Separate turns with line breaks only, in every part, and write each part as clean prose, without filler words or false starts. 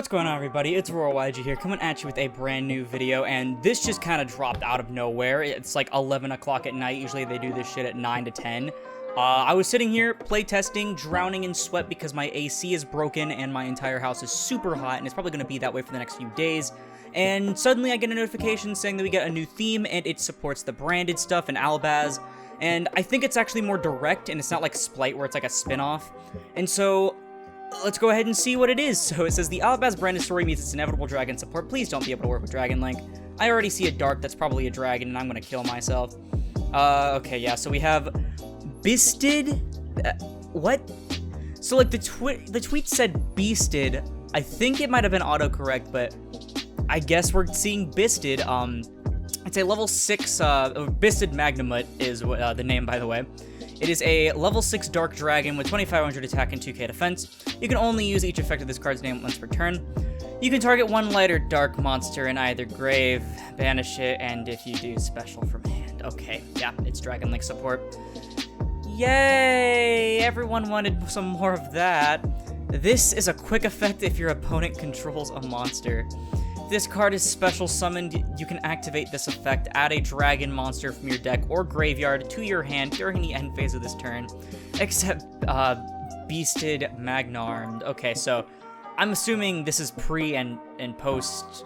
What's going on, everybody? It's Aurora here, coming at you with a brand new video, and this just kind of dropped out of nowhere. It's like 11 o'clock at night. Usually they do this shit at 9 to 10. I was sitting here playtesting, drowning in sweat because my AC is broken and my entire house is super hot, and it's probably going to be that way for the next few days. And suddenly I get a notification saying that we get a new theme, and it supports the branded stuff and Albaz. And I think it's actually more direct, and it's not like Splite where it's like a spin-off. And so let's go ahead and see what it is. So it says, the Albaz branded story meets its inevitable dragon support. Please don't be able to work with Dragon Link. I already see a dark that's probably a dragon, and I'm gonna kill myself. Okay, yeah, so we have Byssted? What? So, like, the tweet said Byssted. I think it might have been autocorrect, but I guess we're seeing Byssted. It's a level 6, Byssted Magnamut is the name, by the way. It is a level 6 Dark Dragon with 2500 attack and 2k defense. You can only use each effect of this card's name once per turn. You can target one light or dark monster in either grave, banish it, and if you do, special from hand. Okay, yeah, it's Dragon Link support. Yay! Everyone wanted some more of that. This is a quick effect if your opponent controls a monster. If this card is special summoned, you can activate this effect, add a dragon monster from your deck or graveyard to your hand during the end phase of this turn, except Byssted Magnarmed. Okay, so I'm assuming this is pre and post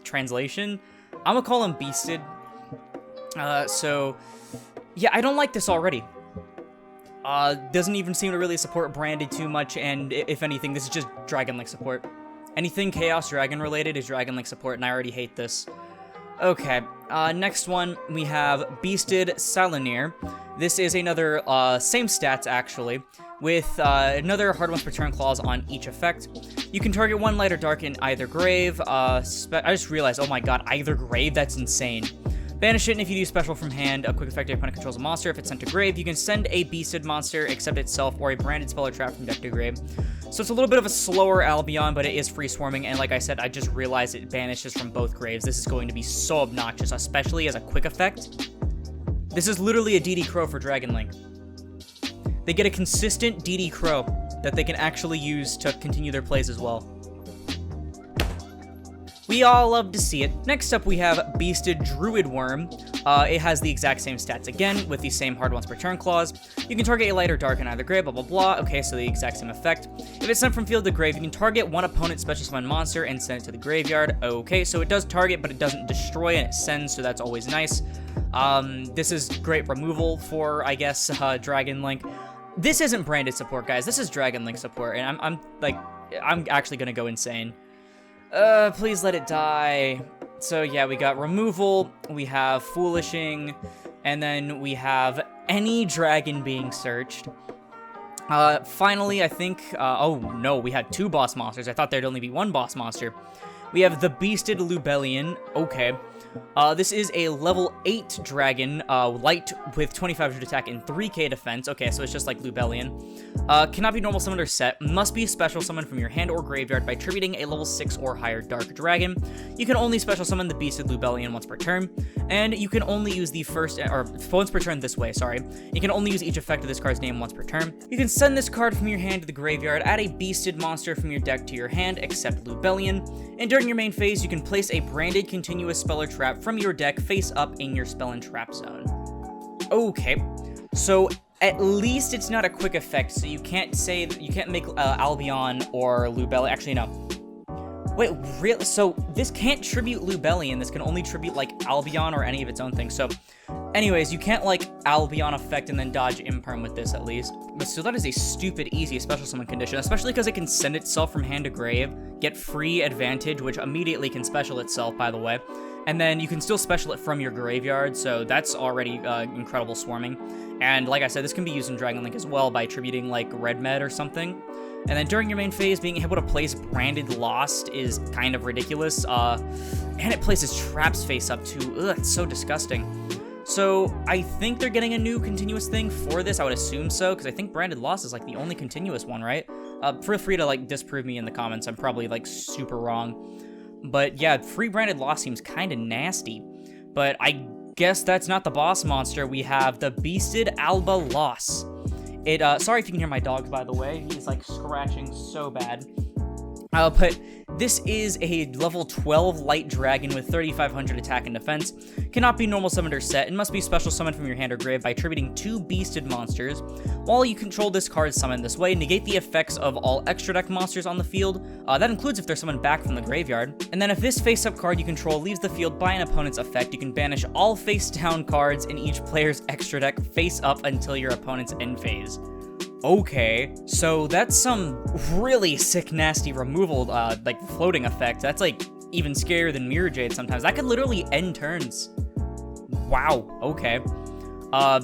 translation. I'm gonna call him Byssted. So yeah, I don't like this already. Doesn't even seem to really support branded too much, and if anything, this is just Dragon Link support. Anything Chaos Dragon related is Dragon Link support, and I already hate this. Okay, next one, we have Byssted Salonier. This is another, same stats, actually, with another hard once per turn clause on each effect. You can target one light or dark in either grave. I just realized, oh my god, either grave? That's insane. Banish it, and if you do special from hand, a quick effect your opponent controls a monster. If it's sent to grave, you can send a Byssted monster, except itself, or a branded spell or trap from deck to grave. So it's a little bit of a slower Albion, but it is free swarming, and like I said, I just realized it banishes from both graves. This is going to be so obnoxious, especially as a quick effect. This is literally a DD Crow for Dragon Link. They get a consistent DD Crow that they can actually use to continue their plays as well. We all love to see it. Next up, we have Byssted Druid Worm. It has the exact same stats again, with the same hard once per turn clause. You can target a light or dark in either grave, blah, blah, blah. Okay, so the exact same effect. If it's sent from field to grave, you can target one opponent's special summon monster and send it to the graveyard. Okay, so it does target, but it doesn't destroy, and it sends, so that's always nice. This is great removal for, I guess, Dragon Link. This isn't branded support, guys. This is Dragon Link support, and I'm actually gonna go insane. Please let it die. So yeah, we got removal, we have foolishing, and then we have any dragon being searched. Finally, I think, oh no, we had two boss monsters. I thought there'd only be one boss monster. We have the Byssted Lubellion. Okay. This is a level 8 dragon, light with 2500 attack and 3k defense. Okay, so it's just like Lubellion. Cannot be normal summoned or set. Must be special summoned from your hand or graveyard by attributing a level 6 or higher dark dragon. You can only special summon the Byssted Lubellion once per turn, and you can only use the first, or once per turn this way, sorry. You can only use each effect of this card's name once per turn. You can send this card from your hand to the graveyard, add a Byssted monster from your deck to your hand, except Lubellion, and during your main phase, you can place a branded continuous spell or trap from your deck face up in your spell and trap zone. Okay, so at least it's not a quick effect, so you can't say that you can't make Albion or Lubellion. Actually, no. Wait, really? So this can't tribute Lubellion. This can only tribute like Albion or any of its own things. So, anyways, you can't like Albion effect and then dodge Imperm with this at least. But so that is a stupid easy special summon condition, especially because it can send itself from hand to grave, get free advantage, which immediately can special itself, by the way. And then you can still special it from your graveyard, so that's already incredible swarming. And like I said, this can be used in Dragon Link as well by attributing like Red Med or something. And then during your main phase, being able to place Branded Lost is kind of ridiculous. And it places traps face up too. Ugh, it's so disgusting. So I think they're getting a new continuous thing for this. I would assume so, because I think Branded Lost is like the only continuous one, right? Feel free to like disprove me in the comments. I'm probably like super wrong. But yeah, free Branded Lost seems kind of nasty. But I guess that's not the boss monster. We have the Byssted Alba Loss. Sorry if you can hear my dog, by the way. He's like scratching so bad. But this is a level 12 light dragon with 3500 attack and defense. Cannot be normal summoned or set, and must be special summoned from your hand or grave by attributing 2 Byssted monsters. While you control this card summoned this way, negate the effects of all extra deck monsters on the field. That includes if they're summoned back from the graveyard. And then if this face-up card you control leaves the field by an opponent's effect, you can banish all face-down cards in each player's extra deck face-up until your opponent's end phase. Okay, so that's some really sick, nasty removal, like floating effect. That's like even scarier than Mirror Jade sometimes. That could literally end turns. Wow, okay.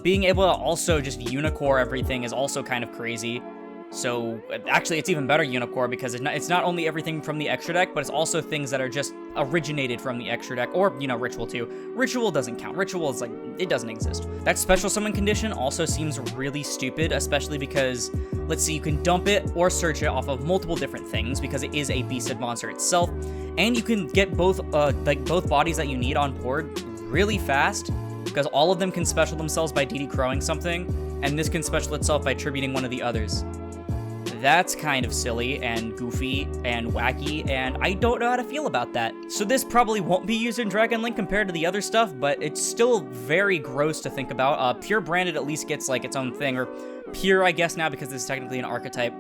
Being able to also just Unicore everything is also kind of crazy. So, actually, it's even better Unicore because it's not only everything from the extra deck, but it's also things that are just originated from the extra deck, or, you know, Ritual too. Ritual doesn't count. Ritual is like, it doesn't exist. That special summon condition also seems really stupid, especially because, let's see, you can dump it or search it off of multiple different things because it is a Byssted monster itself, and you can get both bodies that you need on board really fast because all of them can special themselves by DD Crowing something, and this can special itself by attributing one of the others. That's kind of silly and goofy and wacky, and I don't know how to feel about that. So this probably won't be used in Dragon Link compared to the other stuff, but it's still very gross to think about. Pure Branded at least gets like its own thing, or Pure I guess now because this is technically an archetype.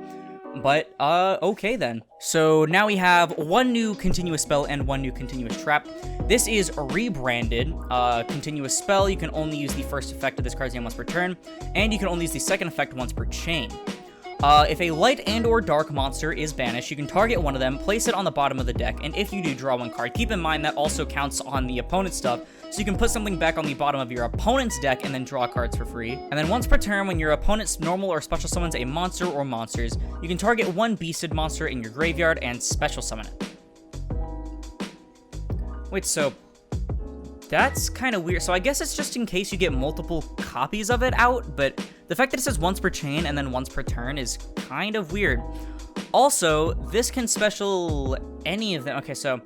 But, okay then. So now we have one new continuous spell and one new continuous trap. This is rebranded. Continuous spell, you can only use the first effect of this card's name once per turn, and you can only use the second effect once per chain. If a light and or dark monster is banished, you can target one of them, place it on the bottom of the deck, and if you do, draw one card. Keep in mind that also counts on the opponent's stuff, so you can put something back on the bottom of your opponent's deck and then draw cards for free. And then once per turn, when your opponent's normal or special summons a monster or monsters, you can target one Byssted monster in your graveyard and special summon it. Wait, so that's kind of weird. So I guess it's just in case you get multiple copies of it out, but the fact that it says once per chain and then once per turn is kind of weird. Also, this can special any of them. Okay, so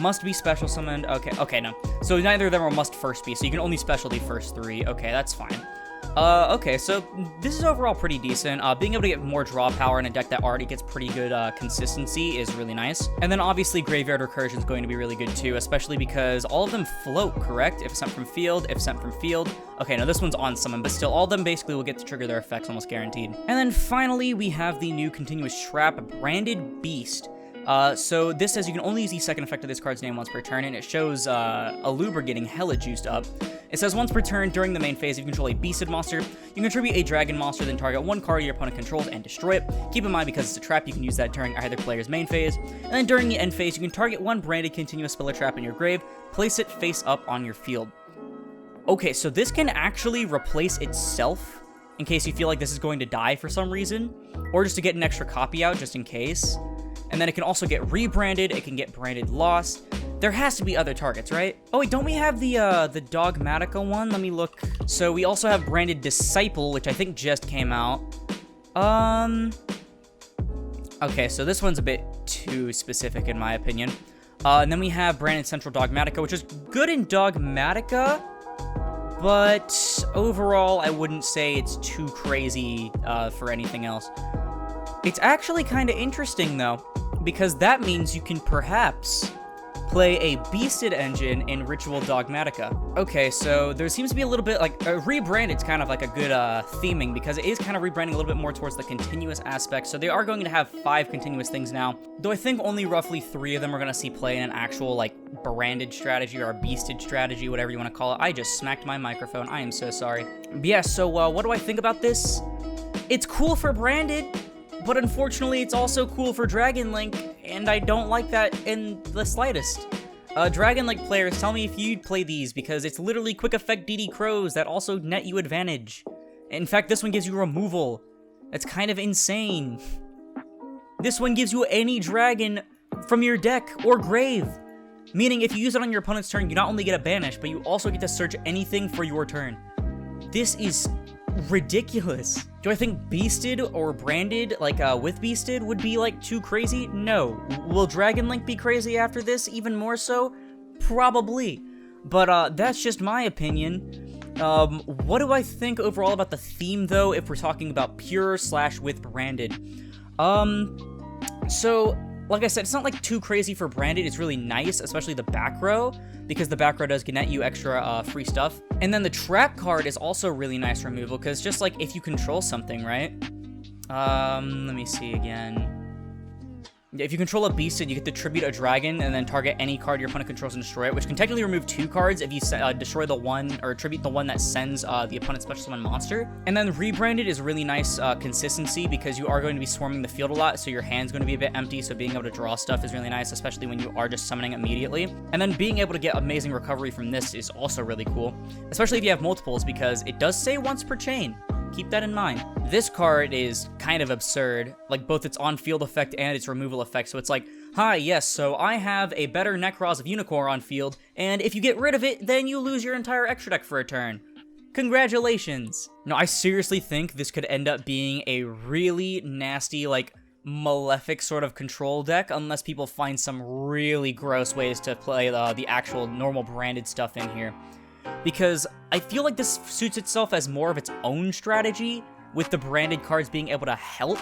must be special summoned. Okay, no. So neither of them are must first be, so you can only special the first 3. Okay, that's fine. Okay, so this is overall pretty decent. Being able to get more draw power in a deck that already gets pretty good consistency is really nice. And then obviously Graveyard Recursion is going to be really good too, especially because all of them float, correct? If sent from field, if sent from field. Okay, no, this one's on summon, but still all of them basically will get to trigger their effects almost guaranteed. And then finally, we have the new continuous trap, Branded Beast. So this says you can only use the second effect of this card's name once per turn, and it shows Aluber getting hella juiced up. It says once per turn during the main phase, if you control a Byssted monster, you can contribute a dragon monster, then target one card your opponent controls and destroy it. Keep in mind, because it's a trap, you can use that during either player's main phase. And then during the end phase, you can target one branded continuous spell or trap in your grave, place it face up on your field. Okay, so this can actually replace itself in case you feel like this is going to die for some reason, or just to get an extra copy out just in case. And then it can also get rebranded, it can get branded lost. There has to be other targets, right? Oh wait, don't we have the Dogmatica one? Let me look. So we also have branded Disciple, which I think just came out. Okay, so this one's a bit too specific in my opinion. And then we have branded Central Dogmatica, which is good in Dogmatica, but overall I wouldn't say it's too crazy for anything else. It's actually kind of interesting though, because that means you can perhaps play a Byssted engine in Ritual Dogmatica. Okay, so there seems to be a little bit, like, rebranded's kind of like a good theming, because it is kind of rebranding a little bit more towards the continuous aspect, so they are going to have 5 continuous things now, though I think only roughly 3 of them are going to see play in an actual, like, branded strategy, or a Byssted strategy, whatever you want to call it. I just smacked my microphone, I am so sorry. But yeah, so what do I think about this? It's cool for branded, but unfortunately it's also cool for Dragon Link, and I don't like that in the slightest. Dragon Link players, tell me if you'd play these, because it's literally quick effect DD Crows that also net you advantage. In fact, this one gives you removal. That's kind of insane. This one gives you any dragon from your deck or grave, meaning if you use it on your opponent's turn, you not only get a banish, but you also get to search anything for your turn. This is ridiculous. Do I think Byssted or branded, like with Byssted, would be like too crazy? No. Will Dragon Link be crazy after this even more so? Probably. But that's just my opinion. What do I think overall about the theme though, if we're talking about pure / with branded? So Like I said, it's not like too crazy for branded. It's really nice, especially the back row, because the back row does net you extra free stuff. And then the trap card is also really nice removal, because just like if you control something, right? Let me see again. If you control a Byssted, you get to tribute a dragon and then target any card your opponent controls and destroy it, which can technically remove 2 cards if you destroy the one or tribute the one that sends the opponent's special summon monster. And then rebranded is really nice consistency because you are going to be swarming the field a lot, so your hand's going to be a bit empty, so being able to draw stuff is really nice, especially when you are just summoning immediately. And then being able to get amazing recovery from this is also really cool, especially if you have multiples, because it does say once per chain. Keep that in mind. This card is kind of absurd, like both its on-field effect and its removal effect. So it's like, hi, yes, so I have a better Necros of Unicorn on field, and if you get rid of it, then you lose your entire extra deck for a turn. Congratulations! No, I seriously think this could end up being a really nasty, like, malefic sort of control deck, unless people find some really gross ways to play the actual normal branded stuff in here. Because I feel like this suits itself as more of its own strategy, with the branded cards being able to help,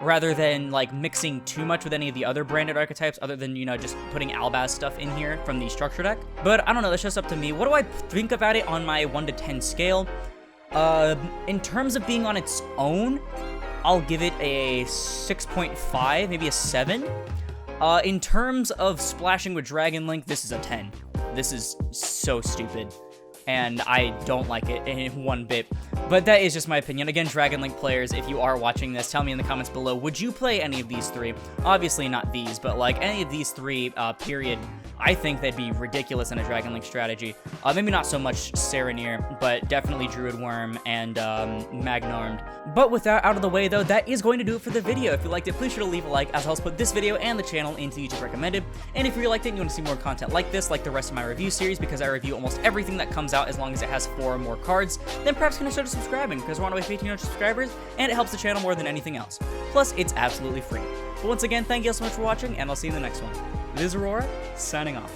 rather than, like, mixing too much with any of the other branded archetypes, other than, you know, just putting Albaz stuff in here from the structure deck. But I don't know, that's just up to me. What do I think about it on my 1 to 10 scale? In terms of being on its own, I'll give it a 6.5, maybe a 7. In terms of splashing with Dragon Link, this is a 10. This is so stupid, and I don't like it in one bit. But that is just my opinion. Again, Dragon Link players, if you are watching this, tell me in the comments below, would you play any of these 3? Obviously not these, but like any of these 3, period. I think they'd be ridiculous in a Dragon Link strategy. Maybe not so much Serenir, but definitely Druid Worm and Magnormed. But with that out of the way, though, that is going to do it for the video. If you liked it, please sure to leave a like, as helps put this video and the channel into YouTube recommended. And if you liked it and you want to see more content like this, like the rest of my review series, because I review almost everything that comes out as long as it has 4 or more cards, then perhaps consider subscribing, because we're on our way to 1,500 subscribers, and it helps the channel more than anything else. Plus, it's absolutely free. But once again, thank you all so much for watching, and I'll see you in the next one. This is Aurora, signing off.